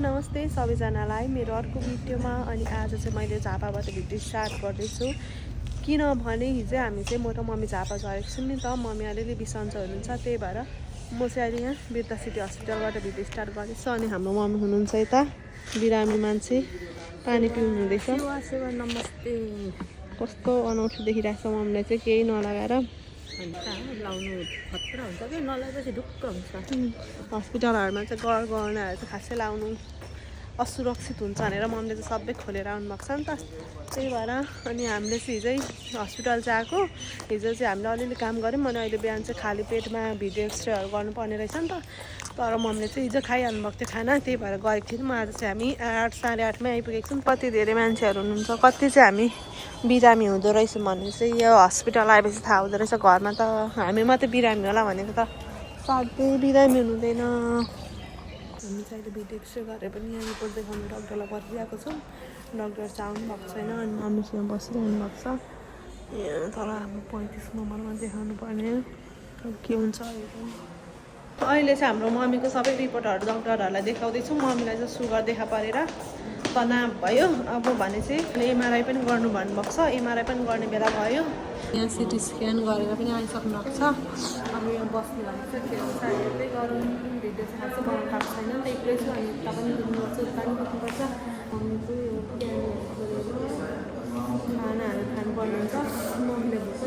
नमस्ते सबैजनालाई मेरो अर्को भिडियोमा। अनि आज चाहिँ मैले झापाबाट भिडियो स्टार्ट गर्दैछु किनभने हिजो हामी चाहिँ म र मम्मी झापा झरेको छौँ नि त। मम्मी अलिअलि बिसन्चो हुनुहुन्छ, त्यही भएर म चाहिँ अहिले यहाँ बिर्ता सिटी हस्पिटलबाट भिडियो स्टार्ट गर्दैछु। अनि हाम्रो मम्मी हुनुहुन्छ यता बिरामी मान्छे, पानी पिउनु हुँदैछ। नमस्ते। कस्तो अनौठो देखिरहेको छ मम्मीलाई चाहिँ केही नलगाएर। लाउनु खतरा हुन्छ कि नलाएपछि ढुक्क हुन्छ। हस्पिटलहरूमा चाहिँ गहनाहरू चाहिँ खासै लाउनु असुरक्षित हुन्छ भनेर मम्मीले चाहिँ सबै खोलेर आउनुभएको छ नि त, त्यही भएर। अनि हामीले चाहिँ हिजै हस्पिटल चाहिँ आएको। हिजो चाहिँ हामीले अलिअलि काम गऱ्यौँ। अनि अहिले बिहान चाहिँ खाली पेटमा भिडियो एक्सरेहरू गर्नुपर्ने रहेछ नि त, तर मम्मीले चाहिँ हिजो खाइहाल्नु भएको थियो खाना, त्यही भएर गएको थियौँ। आज चाहिँ हामी 8 साढे 8मै आइपुगेको छौँ। कति धेरै मान्छेहरू हुनुहुन्छ, कति चाहिँ हामी बिरामी हुँदो रहेछ भन्ने चाहिँ यो हस्पिटल आएपछि थाहा हुँदो रहेछ। घरमा त हामी मात्रै बिरामी होला भनेको त साध्यै बिरामी हुनुहुँदैन। हामी चाहिँ अहिले भिडियो एक्सरे गरेर पनि यहाँ रिपोर्ट देखाउनु डक्टरलाई बसिरहेको छौँ। डक्टर चाहिँ आउनु भएको छैन अनि मम्मीसँग बसिरहनु भएको छ यहाँ। तर हाम्रो 35 नम्बरमा देखाउनु पर्ने के हुन्छ अहिले चाहिँ हाम्रो मम्मीको सबै रिपोर्टहरू डक्टरहरूलाई देखाउँदैछौँ। मम्मीलाई चाहिँ सुगर देखा परेर तनाव भयो। अब भने चाहिँ एमआरआई पनि गर्नु भन्नुभएको छ, एमआरआई पनि गर्ने बेला भयो। यहाँ सिटी स्क्यान गरेर पनि आइसक्नु भएको छ। अब यहाँ बस्नु भनेको चाहिँ के हुन्छ हेर्दै गरौँ। भिडियो चाहिँ खासै बनाउनु पाएको छैन नि त, एक्लै छु। अनि उता पनि दुख्नुपर्छ, उता पनि दुख्नुपर्छ। मम्मी चाहिँ खानाहरू खानुपर्ने हुन्छ। मम्मीले भोक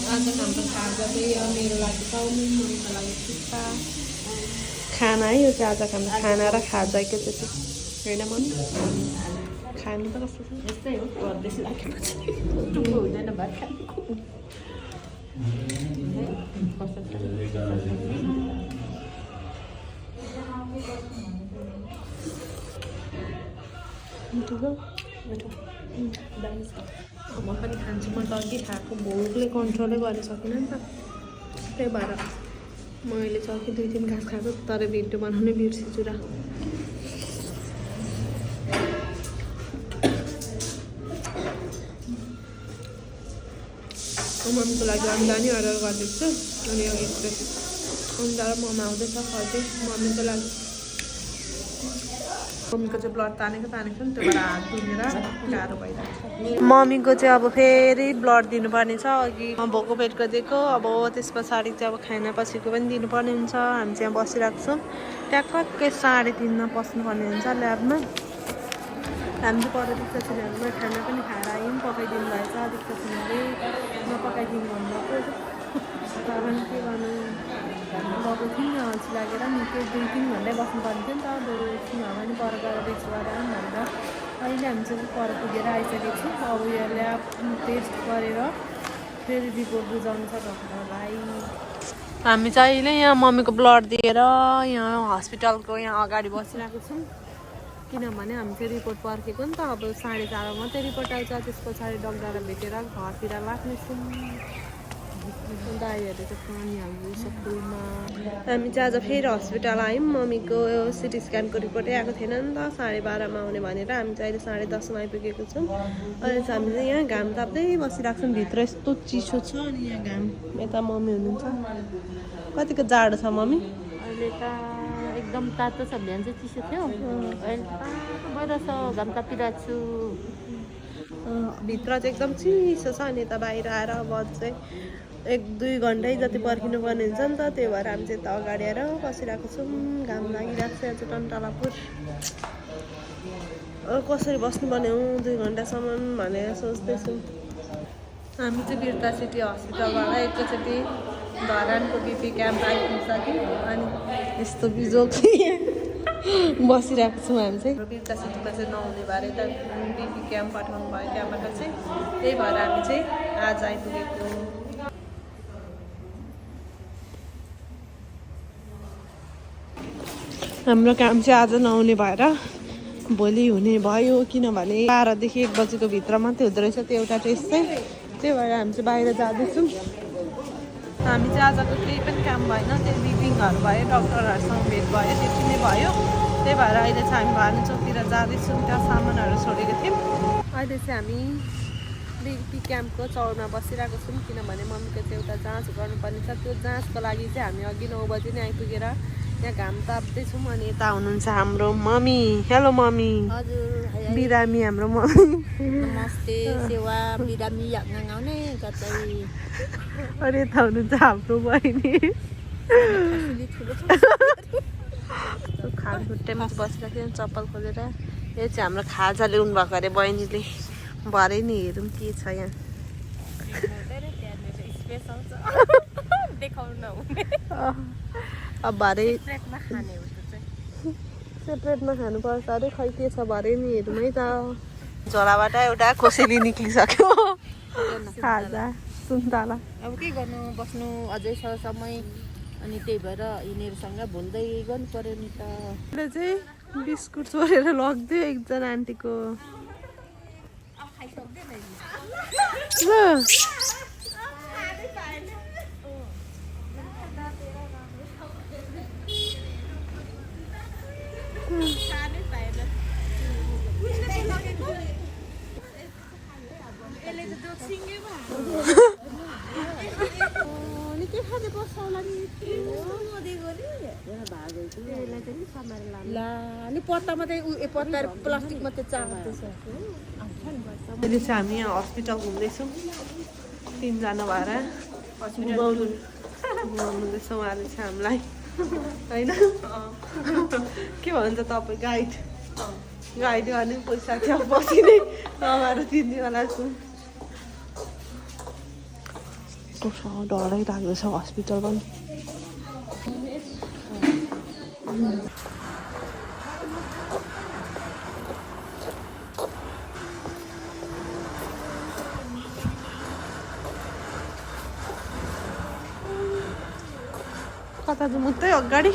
आज हाम्रो खाजा चाहिँ मेरो लागि चाउमिन, मम्मीको लागि थुक्पा खाना है। यो चाहिँ आज हाम्रो खाना र खाजाको चाहिँ होइन मम्मी खानु त कस्तो छ यस्तै हो, गर्दैछु राखेपछि टुप्पो हुँदैन भात खानुको। म पनि खान्छु, म त अघि खाएको भोकले कन्ट्रोलै गर्न सकिनँ नि त, त्यही भएर मैले चाहिँ अघि 2-3 घाँस खाएको। तर भिडियो बनाउनै बिर्सिन्छु र मम्मीको लागि अन्डा नि अर्डर गरिदिएको छु। अनि अघि अन्डा र मोमो आउँदैछ अझै मम्मीको लागि। मम्मीको चाहिँ ब्लड तानेको छ नि, त्यो भएर हात धुनेर गाह्रो भइरहेको छ। मम्मीको चाहिँ अब फेरि ब्लड दिनुपर्ने छ। अघि भोको पेटको दिएको, अब त्यस पछाडि चाहिँ अब खाना पछिको पनि दिनुपर्ने हुन्छ। हामी चाहिँ बसिरहेको छौँ, ट्याक्कै 3:30मा पस्नुपर्ने हुन्छ ल्याबमा। हामी चाहिँ पर दिक्क छिनाहरूमा खाना पनि खाएर आयौँ, पकाइदिनु भएछ। दिक्क छिनाले नपकाइदिनु भन्नुभएको, तर पनि के गर्नु गएको थियौँ अल्छी लागेर निकै 2-3 घन्टै बस्नु पर्ने थियो नि त। बरु एकछिन भए पनि पर गएर रेस्ट गरेर भनेर अहिले हामी चाहिँ पर पुगेर आइसकेको छौँ। अब यो ल्याब टेस्ट गरेर फेरि रिपोर्ट बुझाउनु छ डक्टरलाई। हामी चाहिँ अहिले यहाँ मम्मीको ब्लड दिएर यहाँ हस्पिटलको यहाँ अगाडि बसिरहेको छौँ, किनभने हामी चाहिँ रिपोर्ट पर्खेको नि त। अब 4:30 मात्रै रिपोर्ट आउँछ, त्यस पछाडि डक्टरलाई भेटेर घरतिर लाग्नेछौँ। दाइहरूले चाहिँ पानी हाल्नु सक्दैमा। हामी चाहिँ आज फेरि हस्पिटल आयौँ। मम्मीको सिटी स्क्यानको रिपोर्टै आएको थिएन नि त, 12:30मा आउने भनेर। हामी चाहिँ अहिले 10:30मा आइपुगेको छौँ। अहिले चाहिँ हामीले यहाँ घाम ताप्दै बसिरहेको छौँ। भित्र यस्तो चिसो छ अनि यहाँ घाम। यता मम्मी हुनुहुन्छ। कतिको जाडो छ मम्मी? अहिले त एकदम तातो छ, बिहान चाहिँ चिसो थियो, अहिले तातो भइरहेछ, घाम तापिरहेको छु। भित्र चाहिँ एकदम चिसो छ। अनि यता बाहिर आएर अब चाहिँ 1-2 घन्टै जति पर्खिनु पर्ने हुन्छ नि त, त्यही भएर हामी चाहिँ यता अगाडि आएर बसिरहेको छौँ। घाम लागिरहेको छ यहाँ चाहिँ टन्टलापुर। कसरी बस्नुपर्ने हो 2 घन्टासम्म भनेर सोच्दैछु। हामी चाहिँ बिर्ता सिटी हस्पिटलबाट एकैचोटि धरानको बिपी क्याम्प आइपुगिसक्यो। अनि यस्तो बिजोग बसिरहेको छौँ हामी चाहिँ। बिर्ता सिटीमा चाहिँ नहुने भएर यता बिपी क्याम्प पठाउनु भयो त्यहाँबाट चाहिँ, त्यही भएर हामी चाहिँ आज आइपुगेको। हाम्रो काम चाहिँ आज नहुने भएर भोलि हुने भयो, किनभने 12देखि 1 बजीको भित्र मात्रै हुँदो रहेछ त्यो एउटा टेस्ट चाहिँ। त्यही भएर हामी चाहिँ बाहिर जाँदैछौँ। हामी चाहिँ आजको केही पनि काम भएन, त्यो मिटिङहरू भयो, डक्टरहरूसँग भेट भयो, त्यति नै भयो। त्यही भएर अहिले चाहिँ हामी भानु चौकतिर जाँदैछौँ, त्यहाँ सामानहरू छोडेको थियौँ। अहिले चाहिँ हामी बिपी क्याम्पको चौरमा बसिरहेको छौँ किनभने मम्मीको चाहिँ एउटा जाँच गर्नुपर्ने छ। त्यो जाँचको लागि चाहिँ हामी अघि 9 बजी नै आइपुगेर यहाँ घाम ताप्दैछौँ। अनि यता हुनुहुन्छ हाम्रो मम्मी। Hello mummy. हजुर बिरामी हाम्रो मम्मी। नमस्ते सेवा बिरामी गाउने कतै अनि यता हुनुहुन्छ हाम्रो बहिनी। खानखुट्टेमा बसिरहेको थियो चप्पल खोलेर। यो चाहिँ हाम्रो खाजा ल्याउनु भएको अरे बहिनीले। भरे नि हेरौँ के छ यहाँ। अब भरे सेपरेटमा खानुपर्छ अरे खै के छ भरे नि हेरौँ है त। झोलाबाट एउटा कोसेली निक्लिसक्यो खाजा सुन्तला। अब के गर्नु बस्नु अझै छ समय अनि त्यही भएर यिनीहरूसँग भुल्दै गर्नु पर्यो नि त। अहिले चाहिँ बिस्कुट चोरेर लगिदियो एकजना आन्टीको। ल अनि पत्ता मात्रै पत्ता प्लास्टिक मात्रै चाहँदैछ। अहिले चाहिँ हामी यहाँ हस्पिटल घुम्दैछौँ 3 जना भएर घुमाउनुहुँदैछ उहाँले चाहिँ हामीलाई होइन। के भन्छ तपाईँ गाइड गर्ने पैसा थियो पछि नै नभएर तिर्नेवाला छु। डरै लाग्दैछ हस्पिटल पनि। कता चाहिँ मुत्तै अगाडि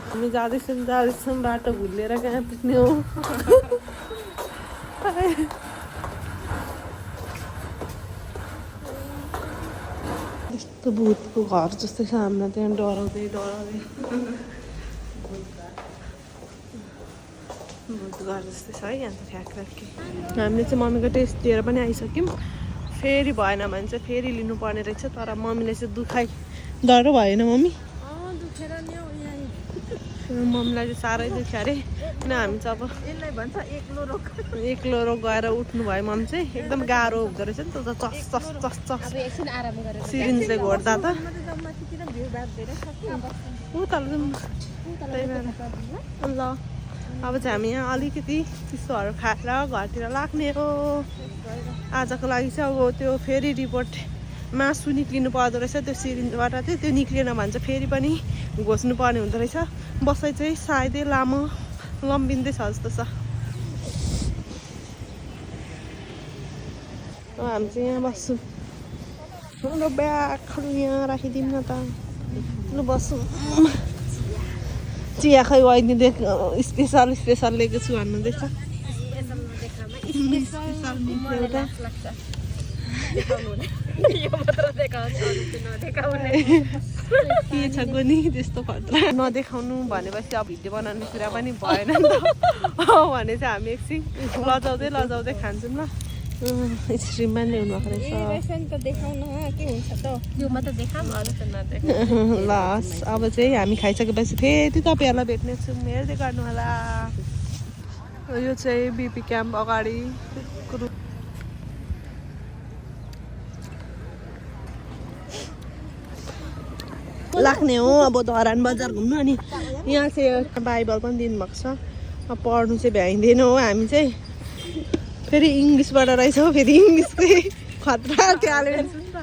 हामी जाँदैछौँ बाटो भुलेर कहाँ पुग्ने हो। यस्तो भूतको घर जस्तै छ हामीलाई त्यहाँ डराउँदै भूत घर जस्तै छ है यहाँ त ठ्याक्कै। हामीले चाहिँ मम्मीको टेस्ट दिएर पनि आइसक्यौँ। फेरि भएन भने चाहिँ फेरि लिनुपर्ने रहेछ। तर मम्मीले चाहिँ डर भएन मम्मी? मम्मीलाई चाहिँ साह्रै दुख्यो अरे। किन हामी चाहिँ अब यसलाई भन्छ एक्लो रोग गएर उठ्नु भयो मम्मी चाहिँ एकदम गाह्रो हुँदो रहेछ नि त चस एकछिन आराम गरेर सिरिन्जले घोट्दा त ल। अब चाहिँ हामी यहाँ अलिकति चिसोहरू खाएर घरतिर लाग्ने हो आजको लागि चाहिँ। अब त्यो फेरि रिपोर्ट मासु निक्लिनु पर्दो रहेछ त्यो सिरिन्जबाट चाहिँ। त्यो निक्लिएन भने चाहिँ फेरि पनि घोच्नु पर्ने हुँदो रहेछ। बसाइ चाहिँ सायदै लामो लम्बिँदैछ जस्तो छ। हामी चाहिँ यहाँ बस्छौँ। हाम्रो ब्यागहरू यहाँ राखिदिउँ न त। लु बस्छौँ। चिया खै बहिनीले स्पेसल लिएको छु भन्नुहुँदैछ। के छ गोनी त्यस्तो खतरा नदेखाउनु भनेपछि अब भिडियो बनाउने कुरा पनि भएन नि त। भने चाहिँ हामी एकछिन लजाउँदै खान्छौँ ल। स्ट्रिममा ल्याउनु भएको रहेछ। ल अब चाहिँ हामी खाइसकेपछि फेरि तपाईँहरूलाई भेट्ने छौँ। हेर्दै गर्नु होला। यो चाहिँ बिपी क्याम्प अगाडि लाग्ने हो। अब धरान बजार घुम्नु। अनि यहाँ चाहिँ बाइबल पनि दिनुभएको छ। अब पढ्नु चाहिँ भ्याइँदैन हो। हामी चाहिँ फेरि इङ्ग्लिसबाट रहेछ हो। फेरि इङ्ग्लिसकै खतरा ट्यालेन्ट छ नि त।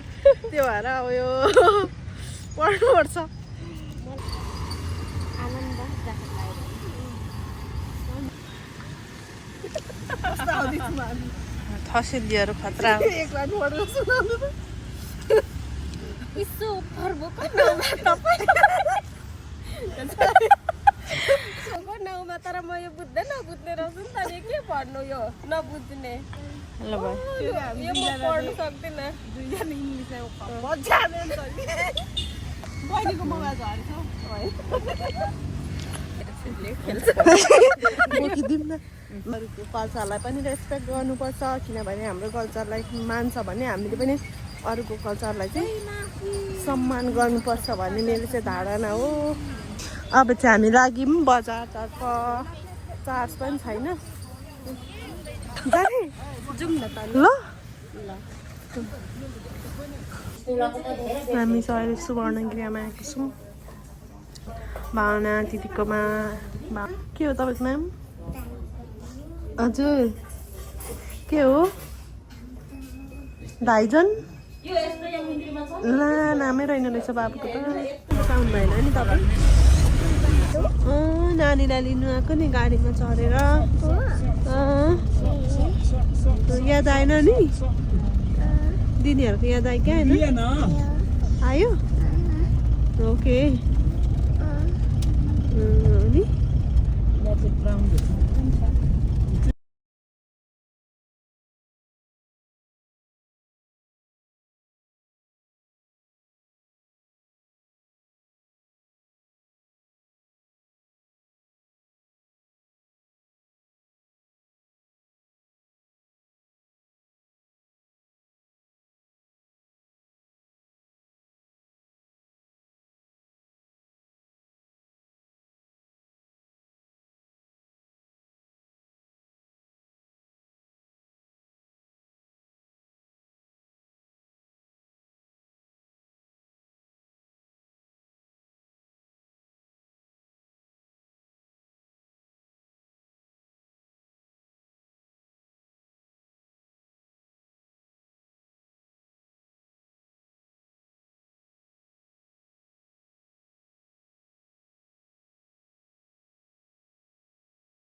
त्यो भएर अब यो पढ्नुपर्छ। थसिलिएर खतरा नाउँमा तर म यो बुझ्ने रहेछु नि त। के पढ्नु यो नबुझ्ने ल भाइ यो म पढ्नु सक्दिनँ। बहिनीको मोबाइल झरेछ अरूको कल्चरलाई पनि रेस्पेक्ट गर्नुपर्छ किनभने हाम्रो कल्चरलाई मान्छ भने हामीले पनि अरूको कल्चरलाई चाहिँ सम्मान गर्नुपर्छ भन्ने मेरो चाहिँ धारणा हो। अब चाहिँ हामी लाग्यौँ बजारतर्फ, चार्ज पनि छैन जाने जाउँ न त ल। हामी चाहिँ अहिले सुवर्णगिरीमा आएको छौँ भावना दिदीकोमा। के हो तपाईँको नाम? हजुर के हो? भाइजन ला नामै रहेन रहेछ बाबुको त। पाउनु भएन नि तपाईँ? नानीलाई लिनु आएको नि गाडीमा चढेर। याद आएन नि? दिदीहरूको याद आयो क्या होइन? आयो ओके नि